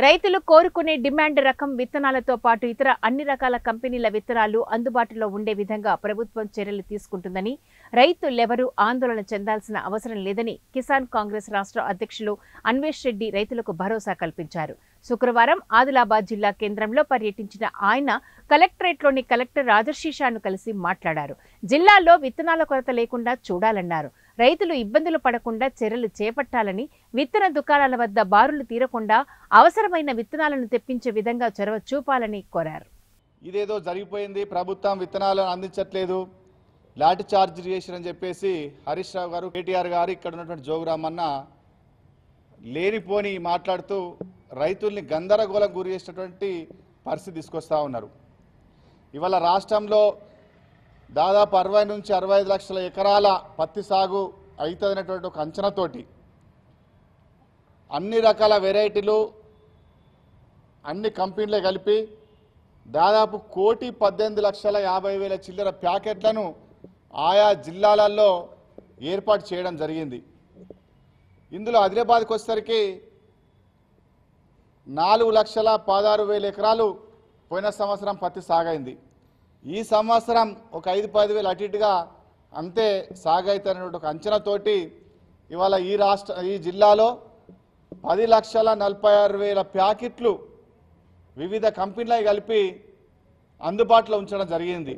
రైతులు కోరుకునే డిమాండ్ రకం విత్తనాలతో పాటు ఇతర అన్ని రకాల కంపెనీల విత్తనాలు అందుబాటులో ఉండే విధంగా ప్రభుత్వం చర్యలు తీసుకుంటుందని, రైతులెవరూ ఆందోళన చెందాల్సిన అవసరం లేదని కిసాన్ కాంగ్రెస్ రాష్ట్ర అధ్యక్షులు అన్వేష్ రెడ్డి రైతులకు భరోసా కల్పించారు. శుక్రవారం ఆదిలాబాద్ జిల్లా కేంద్రంలో పర్యటించిన ఆయన కలెక్టరేట్లోని కలెక్టర్ రాజర్షిషాను కలిసి మాట్లాడారు. జిల్లాలో విత్తనాల కొరత లేకుండా చూడాలన్నారు. రైతులు ఇబ్బందులు పడకుండా చర్యలు చేపట్టాలని, విత్తన దుకాణాల వద్ద బారులు తీరకుండా అవసరమైన విత్తనాలను తెప్పించే విధంగా చొరవ చూపాలని కోరారు. ఇదేదో జరిగిపోయింది, ప్రభుత్వం విత్తనాలను అందించట్లేదు, లాఠీ చార్జ్ చేసిరని చెప్పేసి హరీష్ రావు గారు, కేటీఆర్ గారు, ఇక్కడ ఉన్నటువంటి జోగురామన్న లేనిపోని మాట్లాడుతూ రైతుల్ని గందరగోళం గురి చేసినటువంటి పరిస్థితి తీసుకొస్తా ఉన్నారు. ఇవాళ రాష్ట్రంలో దాదాపు 60 నుంచి 65 లక్షల ఎకరాల పత్తి సాగు అవుతుందనేటువంటి ఒక అంచనాతోటి అన్ని రకాల వెరైటీలు అన్ని కంపెనీలే కలిపి దాదాపు 1,18,50,000 చిల్లర ప్యాకెట్లను ఆయా జిల్లాలలో ఏర్పాటు చేయడం జరిగింది. ఇందులో ఆదిలాబాద్కి వచ్చేసరికి 4,16,000 ఎకరాలు పోయిన సంవత్సరం పత్తి సాగైంది. ఈ సంవత్సరం ఒక 5-10 వేలు అటు ఇటుగా అంతే సాగైతున్నటువంటి ఒక అంచనాతోటి ఇవాళ ఈ జిల్లాలో 10,46,000 ప్యాకెట్లు వివిధ కంపెనీలు కలిపి అందుబాటులో ఉంచడం జరిగింది.